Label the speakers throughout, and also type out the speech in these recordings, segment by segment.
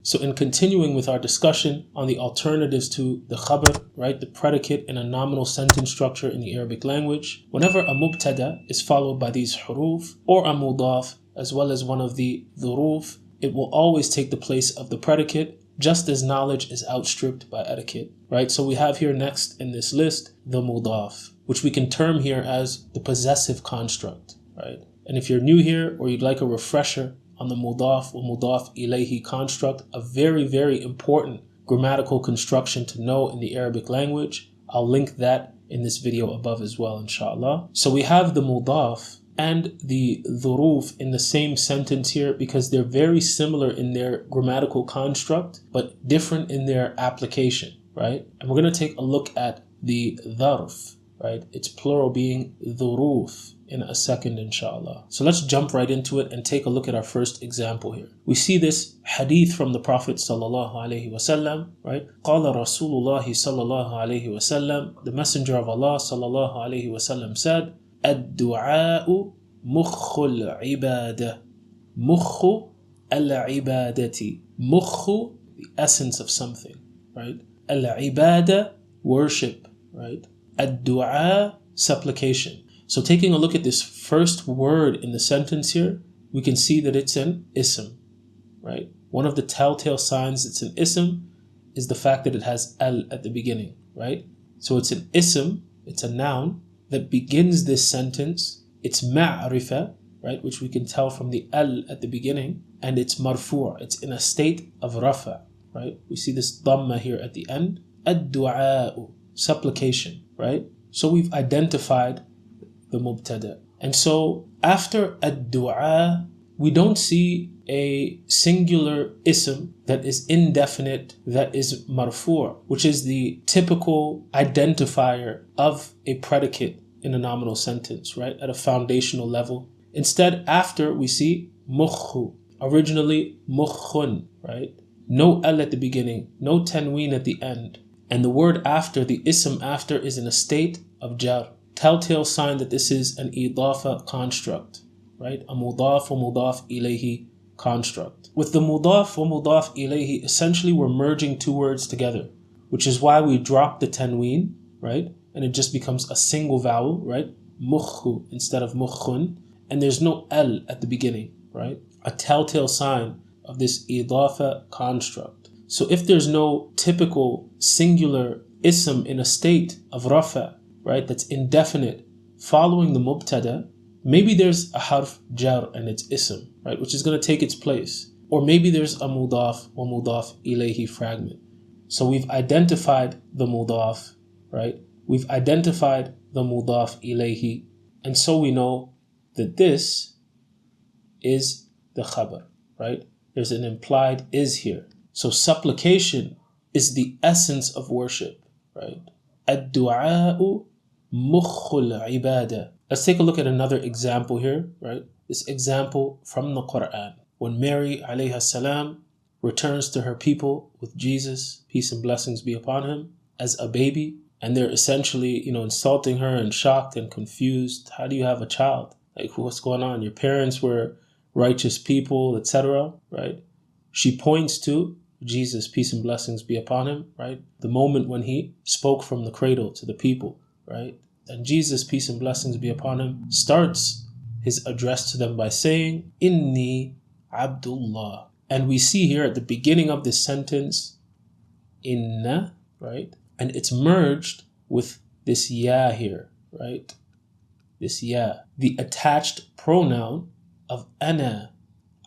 Speaker 1: So in continuing with our discussion on the alternatives to the khabar, right, the predicate in a nominal sentence structure in the Arabic language, whenever a mubtada is followed by these huruf or a mudaf as well as one of the dhuruf, it will always take the place of the predicate, just as knowledge is outstripped by etiquette, right? So we have here next in this list the mudaf, which we can term here as the possessive construct, right? And if you're new here or you'd like a refresher on the mudaf or mudaf ilayhi construct, a very, very important grammatical construction to know in the Arabic language, I'll link that in this video above as well, inshallah. So we have the mudaf and the dhuruf in the same sentence here because they're very similar in their grammatical construct, but different in their application, right? And we're going to take a look at the dharf, right? Its plural being dhuruf in a second, inshallah. So let's jump right into it and take a look at our first example here. We see this hadith from the Prophet sallallahu alaihi wasallam, right? Qala Rasulullah sallallahu alaihi wasallam, the Messenger of Allah sallallahu alaihi wasallam said, "Ad-du'a'u mukhul ibadah, mukhu al-ibadati." Mukhu, the essence of something, right? Al-ibadah, worship, right? Ad-du'a, supplication. So taking a look at this first word in the sentence here, we can see that it's an ism, right? One of the telltale signs it's an ism is the fact that it has al at the beginning, right? So it's an ism, it's a noun that begins this sentence. It's ma'rifa, right? Which we can tell from the al at the beginning, and it's marfu', it's in a state of rafa, right? We see this dhamma here at the end. Ad-du'a'u, supplication, right? So we've identified the mubtada. And so after ad-du'a, we don't see a singular ism that is indefinite, that is marfu', which is the typical identifier of a predicate in a nominal sentence, right? At a foundational level. Instead, after we see mukhu, originally mukhun, right? No al at the beginning, no tanween at the end. And the word after, the ism after, is in a state of jar. Telltale sign that this is an idafa construct, right? A mudaf wa mudaf ilayhi construct. With the mudaf wa mudaf ilayhi, essentially we're merging two words together, which is why we drop the tanween, right? And it just becomes a single vowel, right? Mukhu instead of mukhun. And there's no al at the beginning, right? A telltale sign of this idafa construct. So if there's no typical singular ism in a state of rafa, right, that's indefinite, following the mubtada, maybe there's a harf jar and it's ism, right, which is going to take its place. Or maybe there's a mudaf or mudaf ilayhi fragment. So we've identified the mudaf, right? We've identified the mudaf ilayhi, and so we know that this is the khabar, right? There's an implied is here. So supplication is the essence of worship, right? Ad-du'a'u mukhul ibadah. Let's take a look at another example here, right? This example from the Quran. When Mary alayha salam returns to her people with Jesus, peace and blessings be upon him, as a baby, and they're essentially, insulting her and shocked and confused. How do you have a child? Like, what's going on? Your parents were righteous people, etc., right? She points to Jesus, peace and blessings be upon him, right? The moment when he spoke from the cradle to the people, right? And Jesus, peace and blessings be upon him, starts his address to them by saying, Inni Abdullah. And we see here at the beginning of this sentence, inna, right? And it's merged with this ya here, right? This ya, the attached pronoun of ana,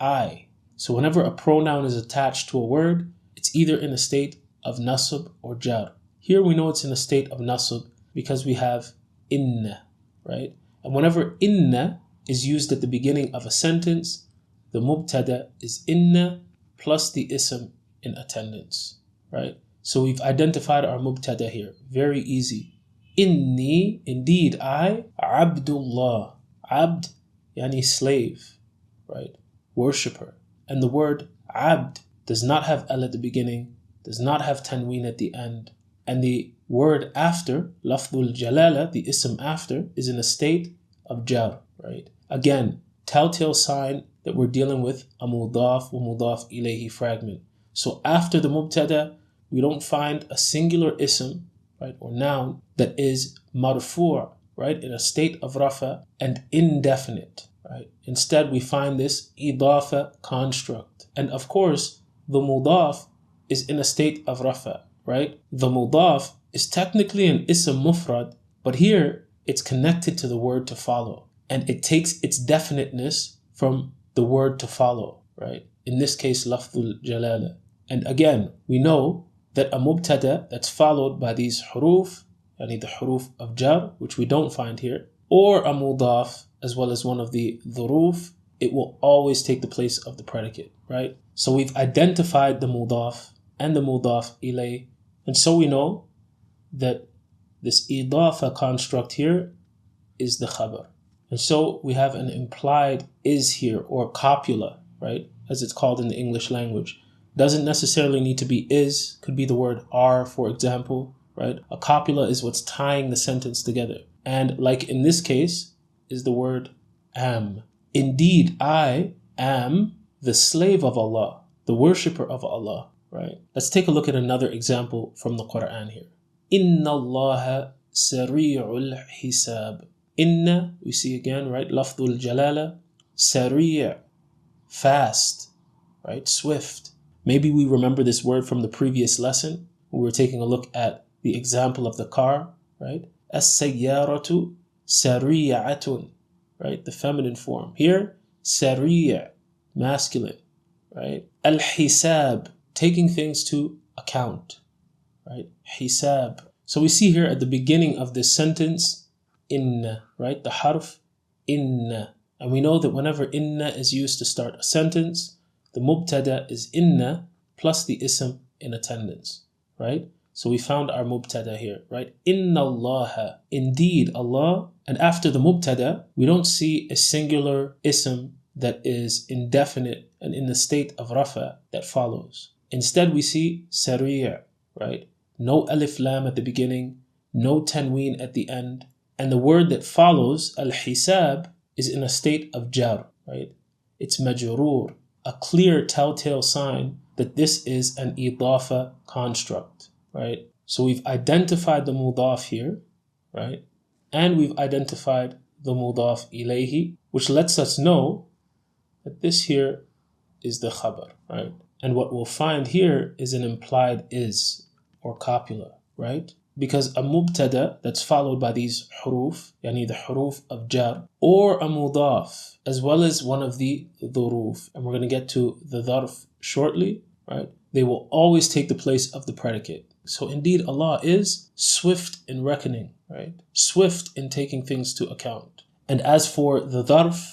Speaker 1: I. So whenever a pronoun is attached to a word, it's either in a state of nasb or jar. Here we know it's in a state of nasb because we have inna, right? And whenever inna is used at the beginning of a sentence, the mubtada is inna plus the ism in attendance, right? So we've identified our mubtada here. Very easy. Inni, indeed I, Abdullah. Abd, yani slave, right? Worshipper. And the word abd does not have al at the beginning, does not have tanween at the end. And the word after, lafdul jalala, the ism after, is in a state of jar, right? Again, telltale sign that we're dealing with a mudaf wa mudaf ilayhi fragment. So after the mubtada, we don't find a singular ism, right, or noun that is marfu', right, in a state of rafa and indefinite, right? Instead, we find this idafa construct. And of course, the mudaf is in a state of rafa, right? The mudaf is technically an ism mufrad, but here it's connected to the word to follow. And it takes its definiteness from the word to follow, right? In this case, lafdul jalala. And again, we know that a mubtada that's followed by these huruf, yani the huruf of jar, which we don't find here, or a mudaf, as well as one of the dhuruf, it will always take the place of the predicate, right? So we've identified the mudaf and the mudaf ilay, and so we know that this idafa construct here is the khabar. And so we have an implied is here, or copula, right, as it's called in the English language. Doesn't necessarily need to be is, could be the word are, for example, right? A copula is what's tying the sentence together. And like in this case, is the word am. Indeed, I am the slave of Allah, the worshipper of Allah, right? Let's take a look at another example from the Quran here. Inna Allah sari'ul hisab. Inna, we see again, right? Lafdul jalala. Sari', fast, right? Swift. Maybe we remember this word from the previous lesson. We were taking a look at the example of the car, right? As-sayyaratu sari'atun, right? The feminine form. Here, sari', masculine, right? Al-hisab, taking things to account, right? Hisab. So we see here at the beginning of this sentence, inna, right? The harf, inna. And we know that whenever inna is used to start a sentence, the mubtada is inna plus the ism in attendance, right? So we found our mubtada here, right? Inna Allaha, indeed Allah. And after the mubtada, we don't see a singular ism that is indefinite and in the state of rafa that follows. Instead, we see sari'a, right? No alif lam at the beginning, no tanween at the end. And the word that follows, al-hisab, is in a state of jar, right? It's majroor, a clear telltale sign that this is an idafa construct, right? So we've identified the mudaf here, right? And we've identified the mudaf ilayhi, which lets us know that this here is the khabar, right? And what we'll find here is an implied is, or copula, right? Because a mubtada that's followed by these huruf, yani the huruf of jar, or a mudaf, as well as one of the dhuruf, and we're going to get to the dharf shortly, right? They will always take the place of the predicate. So indeed Allah is swift in reckoning, right? Swift in taking things to account. And as for the dharf,